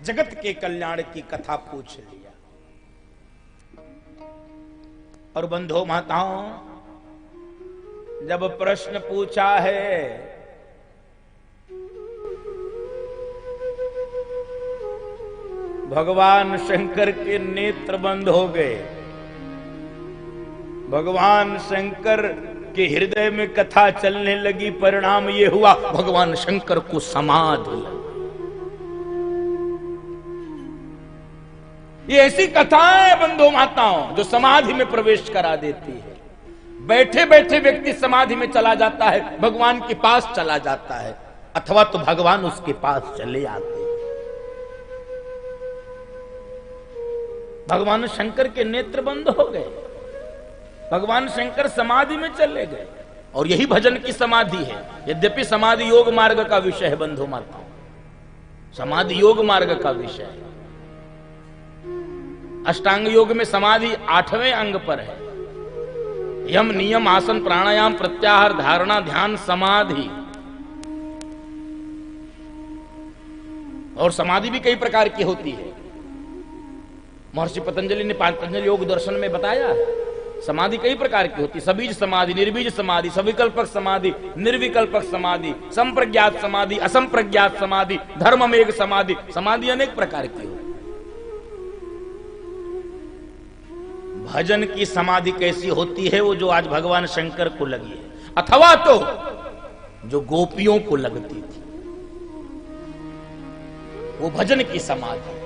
जगत के कल्याण की कथा पूछ लिया। और बंधो माताओं, जब प्रश्न पूछा है भगवान शंकर के नेत्र बंद हो गए। भगवान शंकर के हृदय में कथा चलने लगी। परिणाम ये हुआ, भगवान शंकर को समाधि लगी। ये ऐसी कथाएं बंधु माताओं जो समाधि में प्रवेश करा देती है। बैठे बैठे व्यक्ति समाधि में चला जाता है, भगवान के पास चला जाता है, अथवा तो भगवान उसके पास चले आते हैं। भगवान शंकर के नेत्र बंद हो गए, भगवान शंकर समाधि में चले गए। और यही भजन की समाधि है। यद्यपि समाधि योग मार्ग का विषय है बंधु माताओं, समाधि योग मार्ग का विषय है। अष्टांग योग में समाधि 8वें अंग पर है। यम नियम आसन प्राणायाम प्रत्याहार धारणा ध्यान समाधि। और समाधि भी कई प्रकार की होती है। महर्षि पतंजलि ने पतंजलि योग दर्शन में बताया, समाधि कई प्रकार की होती है। सबीज समाधि, निर्बीज समाधि, सविकल्पक समाधि, निर्विकल्पक समाधि, संप्रज्ञात समाधि, असंप्रज्ञात समाधि, धर्ममेघ समाधि। समाधि अनेक प्रकार की होती है। भजन की समाधि कैसी होती है? वो जो आज भगवान शंकर को लगी है, अथवा तो जो गोपियों को लगती थी, वो भजन की समाधि,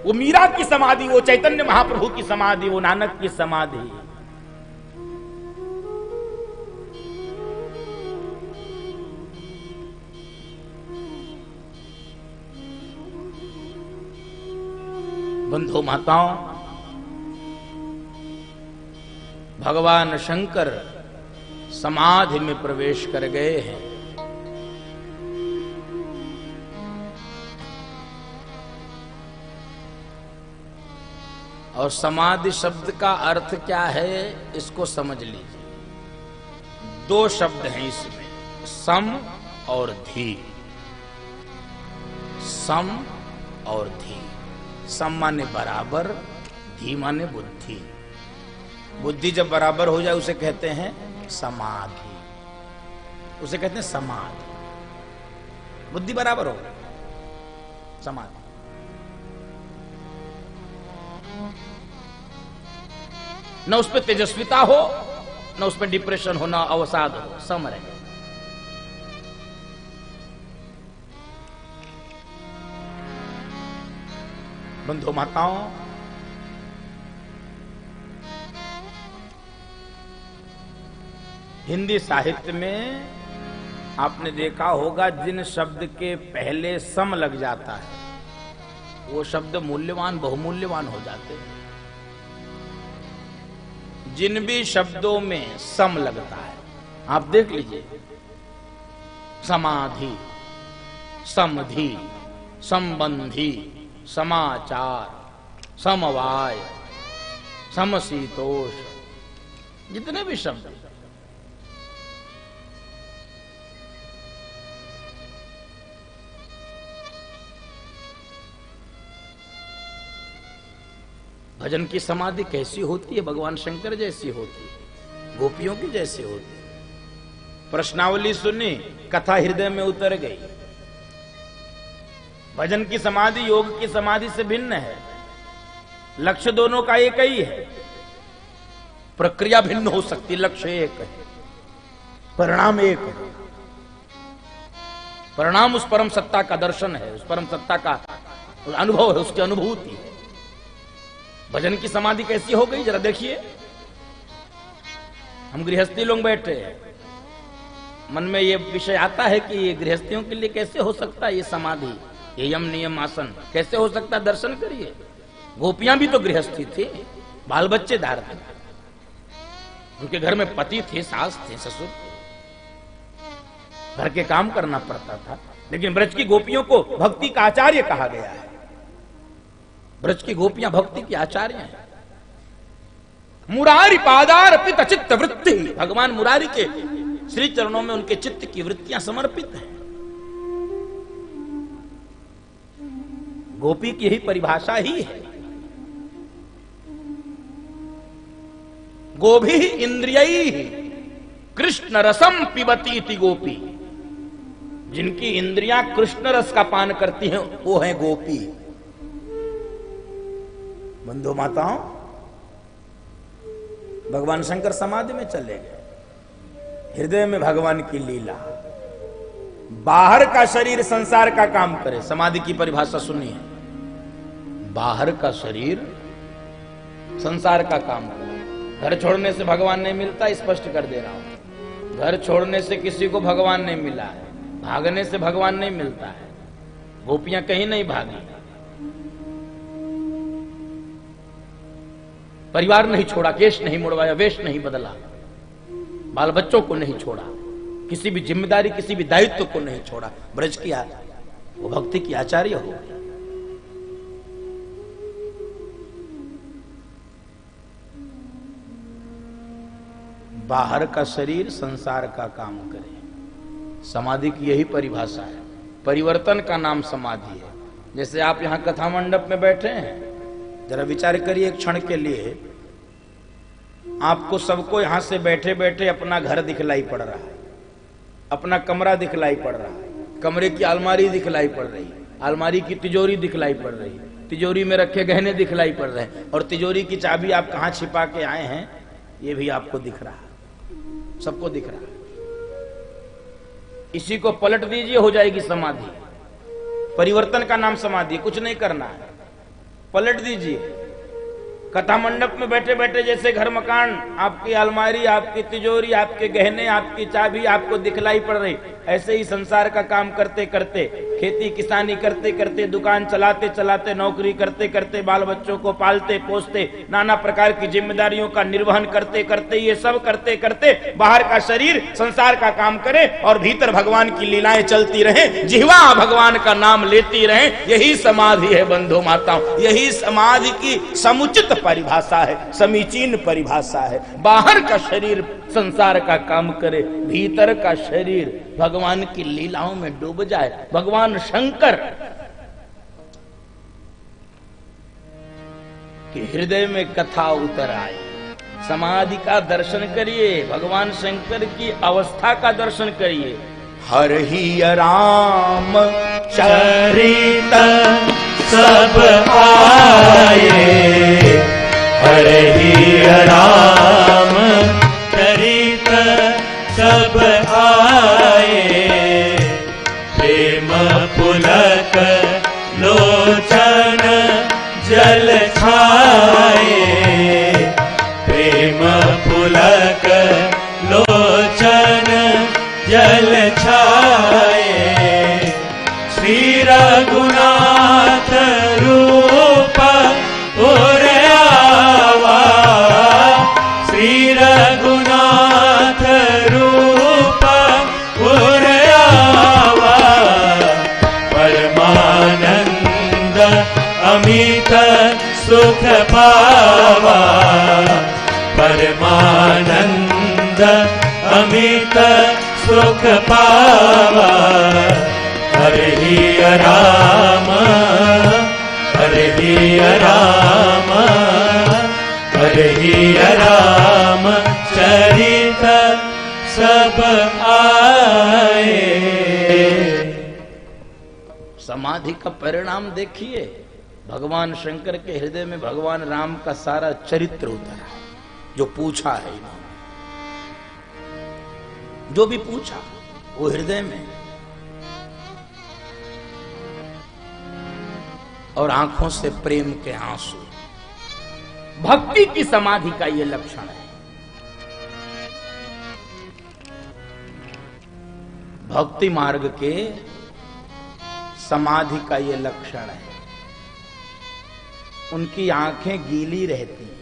वो मीरा की समाधि, वो चैतन्य महाप्रभु की समाधि, वो नानक की समाधि। बंधु माताओं, भगवान शंकर समाधि में प्रवेश कर गए हैं। और समाधि शब्द का अर्थ क्या है इसको समझ लीजिए। 2 शब्द हैं इसमें, सम और धी। सम और धी। सम माने बराबर, धी माने बुद्धि। बुद्धि जब बराबर हो जाए उसे कहते हैं समाधि, उसे कहते हैं समाधि। बुद्धि बराबर हो समाधि। न उसमें तेजस्विता हो, न उसमें डिप्रेशन हो, न अवसाद हो, सम रहे। बंधु माताओं, हिंदी साहित्य में आपने देखा होगा, जिन शब्द के पहले सम लग जाता है वो शब्द मूल्यवान बहुमूल्यवान हो जाते हैं। जिन भी शब्दों में सम लगता है, आप देख लीजिए, समाधि, समधि, संबंधी, समाचार, समवाय, समशीतोष, जितने भी शब्द, भजन की समाधि कैसी होती है? भगवान शंकर जैसी होती है, गोपियों की जैसी होती है। प्रश्नावली सुनी, कथा हृदय में उतर गई। भजन की समाधि योग की समाधि से भिन्न है। लक्ष्य दोनों का एक ही है, प्रक्रिया भिन्न हो सकती, लक्ष्य एक है, परिणाम एक है। परिणाम उस परम सत्ता का दर्शन है, उस परम सत्ता का अनुभव है, उसकी अनुभूति है। भजन की समाधि कैसी हो गई जरा देखिए। हम गृहस्थी लोग बैठे हैं, मन में ये विषय आता है कि ये गृहस्थियों के लिए कैसे हो सकता है ये समाधि, ये यम नियम आसन कैसे हो सकता है? दर्शन करिए, गोपियां भी तो गृहस्थी थी, बाल बच्चे धार थे, उनके घर में पति थे, सास थे, ससुर थे, घर के काम करना पड़ता था। लेकिन ब्रज की गोपियों को भक्ति का आचार्य कहा गया है। ब्रज की गोपियां भक्ति की आचार्य हैं। मुरारी पादार्पित चित्त वृत्ति, भगवान मुरारी के श्री चरणों में उनके चित्त की वृत्तियां समर्पित हैं। गोपी की यही परिभाषा ही है। गोभी इंद्रियई कृष्ण रसम पिबती इति गोपी। जिनकी इंद्रियां कृष्ण रस का पान करती हैं वो है गोपी। बंधु माताओं, भगवान शंकर समाधि में चले गए, हृदय में भगवान की लीला। बाहर का शरीर संसार का काम करे, समाधि की परिभाषा सुनिए। बाहर का शरीर संसार का काम करे। घर छोड़ने से भगवान नहीं मिलता, स्पष्ट कर दे रहा हूं। घर छोड़ने से किसी को भगवान नहीं मिला है, भागने से भगवान नहीं मिलता है। गोपियां कहीं नहीं भागी, परिवार नहीं छोड़ा, केश नहीं मुड़वाया, वेश नहीं बदला, बाल बच्चों को नहीं छोड़ा, किसी भी जिम्मेदारी किसी भी दायित्व को नहीं छोड़ा। ब्रज की वो भक्ति की आचार्य हो गई। बाहर का शरीर संसार का काम करे, समाधि की यही परिभाषा है। परिवर्तन का नाम समाधि है। जैसे आप यहां कथा मंडप में बैठे हैं, जरा विचार करिए एक क्षण के लिए, आपको सबको यहां से बैठे बैठे अपना घर दिखलाई पड़ रहा है, अपना कमरा दिखलाई पड़ रहा है, कमरे की अलमारी दिखलाई पड़ रही है, अलमारी की तिजोरी दिखलाई पड़ रही है, तिजोरी में रखे गहने दिखलाई पड़ रहे हैं, और तिजोरी की चाबी आप कहां छिपा के आए हैं ये भी आपको दिख रहा है, सबको दिख रहा है। इसी को पलट दीजिए, हो जाएगी समाधि। परिवर्तन का नाम समाधि, कुछ नहीं करना है, पलट दीजिए। कथा मंडप में बैठे बैठे जैसे घर मकान, आपकी अलमारी, आपकी तिजोरी, आपके गहने, आपकी चाबी आपको दिखलाई पड़ रही, ऐसे ही संसार का काम करते करते, खेती किसानी करते करते, दुकान चलाते चलाते, नौकरी करते करते, बाल बच्चों को पालते पोसते, नाना प्रकार की जिम्मेदारियों का निर्वहन करते करते, ये सब करते करते बाहर का शरीर संसार का काम करे और भीतर भगवान की लीलाएं चलती रहे, जिह्वा भगवान का नाम लेती रहे। यही समाधि है बंधु माताओं, यही समाधि की समुचित परिभाषा है, समीचीन परिभाषा है। बाहर का शरीर संसार का काम करे, भीतर का शरीर भगवान की लीलाओं में डूब जाए। भगवान शंकर के हृदय में कथा उतर आए। समाधि का दर्शन करिए, भगवान शंकर की अवस्था का दर्शन करिए। हर ही राम चरित सब आए, हरे ही राम चरित सब आए, प्रेम पुलक लोचन जल छाए, प्रेम पुलक लोचन जल छाए, श्री रघुनाथ रूप उरयावा, श्री रघुनाथ रूप उरयावा, परमानंद अमित सुख पावा, परमानंद अमित सुख पावा, हरे ही राम, हरे ही राम, हरे ही राम चरित सब आए। समाधि का परिणाम देखिए, भगवान शंकर के हृदय में भगवान राम का सारा चरित्र उतरा, जो पूछा है इन्होंने, जो भी पूछा वो हृदय में, और आंखों से प्रेम के आंसू। भक्ति की समाधि का यह लक्षण है। भक्ति मार्ग के समाधि का यह लक्षण है। उनकी आंखें गीली रहती हैं,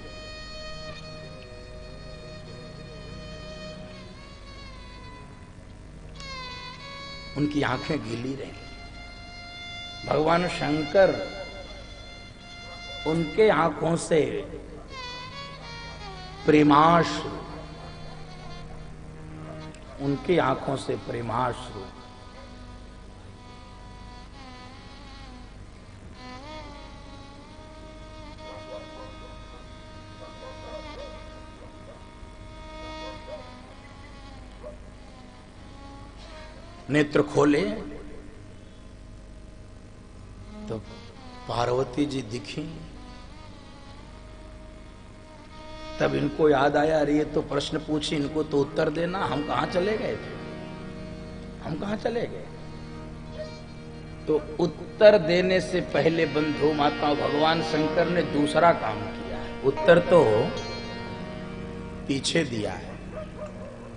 उनकी आंखें गीली रहती। भगवान शंकर उनके आंखों से प्रेमाश्रु, उनकी आंखों से प्रेमाश्रु नेत्र खोले तो पार्वती जी दिखी। तब इनको याद आया, अरे ये तो प्रश्न पूछी, इनको तो उत्तर देना, हम कहां चले गए थे, हम कहां चले गए। तो उत्तर देने से पहले बंधु माताओं भगवान शंकर ने दूसरा काम किया है। उत्तर तो पीछे दिया है,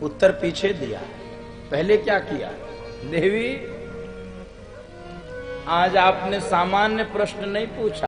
उत्तर पीछे दिया है। पहले क्या किया, देवी आज आपने सामान्य प्रश्न नहीं पूछा,